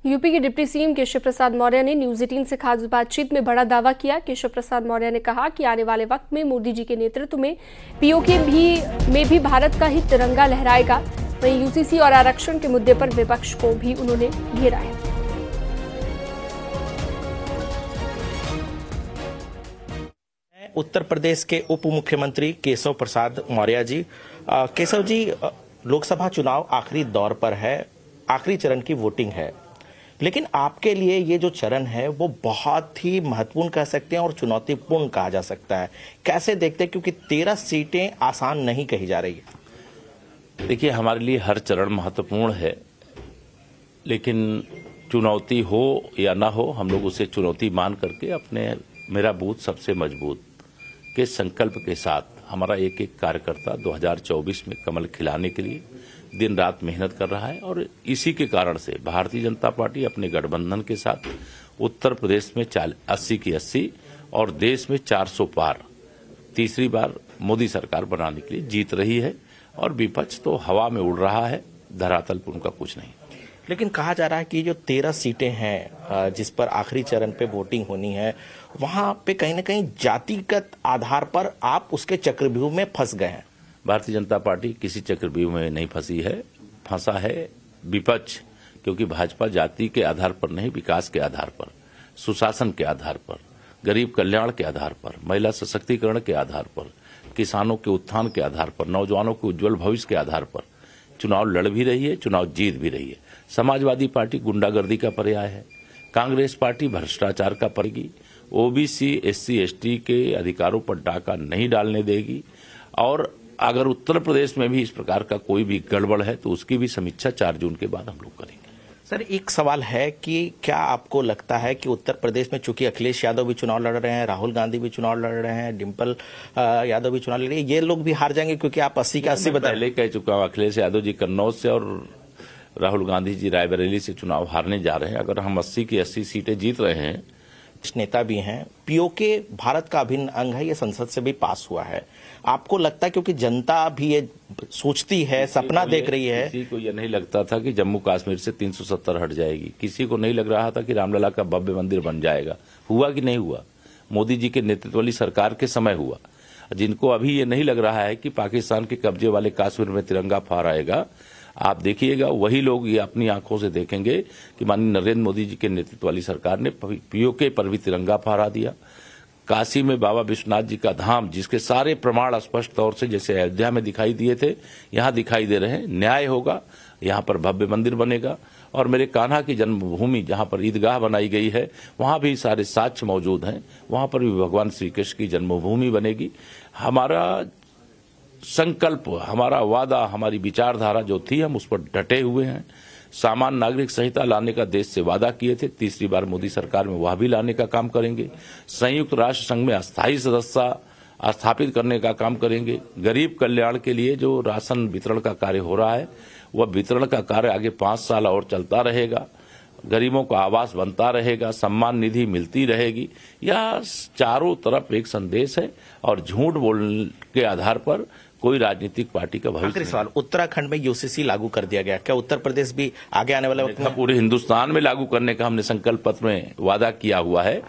UP के deputy CM Keshav Prasad Maurya ने news 18 से खास बातचीत में बड़ा दावा किया। केशव प्रसाद मौर्य ने कहा कि आने वाले वक्त में मोदी जी के नेतृत्व में पीओके में भी भारत का ही तिरंगा लहराएगा। वहीं यूसीसी और आरक्षण के मुद्दे पर विपक्ष को भी उन्होंने घेरा है। उत्तर प्रदेश के उप मुख्यमंत्री केशव प्रसाद मौर्य जी। केशव जी, लोकसभा चुनाव आखिरी दौर पर है, आखिरी चरण की वोटिंग है, लेकिन आपके लिए ये जो चरण है वो बहुत ही महत्वपूर्ण कह सकते हैं और चुनौतीपूर्ण कहा जा सकता है। कैसे देखते हैं, क्योंकि 13 सीटें आसान नहीं कही जा रही है। देखिए, हमारे लिए हर चरण महत्वपूर्ण है, लेकिन चुनौती हो या ना हो, हम लोग उसे चुनौती मान करके अपने मेरा बूथ सबसे मजबूत के संकल्प के साथ हमारा एक एक कार्यकर्ता 2024 में कमल खिलाने के लिए दिन रात मेहनत कर रहा है। और इसी के कारण से भारतीय जनता पार्टी अपने गठबंधन के साथ उत्तर प्रदेश में 80 की 80 और देश में 400 पार तीसरी बार मोदी सरकार बनाने के लिए जीत रही है। और विपक्ष तो हवा में उड़ रहा है, धरातल पर उनका कुछ नहीं। लेकिन कहा जा रहा है कि जो 13 सीटें हैं जिस पर आखिरी चरण पे वोटिंग होनी है, वहां पे कहीं ना कहीं जातिगत आधार पर आप उसके चक्रव्यूह में फंस गए हैं। भारतीय जनता पार्टी किसी चक्रव्यूह में नहीं फंसी है, फंसा है विपक्ष। क्योंकि भाजपा जाति के आधार पर नहीं, विकास के आधार पर, सुशासन के आधार पर, गरीब कल्याण के आधार पर, महिला सशक्तिकरण के आधार पर, किसानों के उत्थान के आधार पर, नौजवानों के उज्जवल भविष्य के आधार पर चुनाव लड़ भी रही है, चुनाव जीत भी रही है। समाजवादी पार्टी गुंडागर्दी का पर्याय है, कांग्रेस पार्टी भ्रष्टाचार का पर्याय, ओबीसी एससी एसटी के अधिकारों पर डाका नहीं डालने देगी। और अगर उत्तर प्रदेश में भी इस प्रकार का कोई भी गड़बड़ है तो उसकी भी समीक्षा 4 जून के बाद हम लोग करेंगे। सर, एक सवाल है कि क्या आपको लगता है कि उत्तर प्रदेश में चूंकि अखिलेश यादव भी चुनाव लड़ रहे हैं, राहुल गांधी भी चुनाव लड़ रहे हैं, डिम्पल यादव भी चुनाव लड़ रही है, ये लोग भी हार जाएंगे? क्योंकि आप 80 का 80 पहले कह चुका हूं, अखिलेश यादव जी कन्नौज से और राहुल गांधी जी रायबरेली से चुनाव हारने जा रहे हैं। अगर हम 80 की 80 सीटें जीत रहे हैं, नेता भी हैं, पीओके भारत का अभिन्न अंग है, ये संसद से भी पास हुआ है। आपको लगता है, क्योंकि जनता भी ये सोचती है, सपना देख रही है, किसी को ये नहीं लगता था कि जम्मू कश्मीर से 370 हट जाएगी, किसी को नहीं लग रहा था कि रामलला का भव्य मंदिर बन जाएगा। हुआ कि नहीं हुआ? मोदी जी के नेतृत्व वाली सरकार के समय हुआ। जिनको अभी ये नहीं लग रहा है कि पाकिस्तान के कब्जे वाले कश्मीर में तिरंगा फहराएगा, आप देखिएगा वही लोग ये अपनी आंखों से देखेंगे कि माननीय नरेंद्र मोदी जी के नेतृत्व वाली सरकार ने पीओके पर भी तिरंगा फहरा दिया। काशी में बाबा विश्वनाथ जी का धाम, जिसके सारे प्रमाण स्पष्ट तौर से जैसे अयोध्या में दिखाई दिए थे, यहाँ दिखाई दे रहे हैं। न्याय होगा, यहाँ पर भव्य मंदिर बनेगा। और मेरे कान्हा की जन्मभूमि जहाँ पर ईदगाह बनाई गई है, वहाँ भी सारे साक्ष्य मौजूद हैं, वहाँ पर भी भगवान श्री कृष्ण की जन्मभूमि बनेगी। हमारा संकल्प, हमारा वादा, हमारी विचारधारा जो थी, हम उस पर डटे हुए हैं। सामान्य नागरिक संहिता लाने का देश से वादा किए थे, तीसरी बार मोदी सरकार में वह भी लाने का काम करेंगे। संयुक्त राष्ट्र संघ में अस्थायी सदस्यता स्थापित करने का काम करेंगे। गरीब कल्याण के लिए जो राशन वितरण का कार्य हो रहा है, वह वितरण का कार्य आगे 5 साल और चलता रहेगा। गरीबों को आवास बनता रहेगा, सम्मान निधि मिलती रहेगी। यह चारों तरफ एक संदेश है और झूठ बोलने के आधार पर कोई राजनीतिक पार्टी का भविष्य नहीं। सवाल, उत्तराखंड में यूसीसी लागू कर दिया गया, क्या उत्तर प्रदेश भी आगे आने वाले वक्त में? पूरे हिंदुस्तान में लागू करने का हमने संकल्प पत्र में वादा किया हुआ है।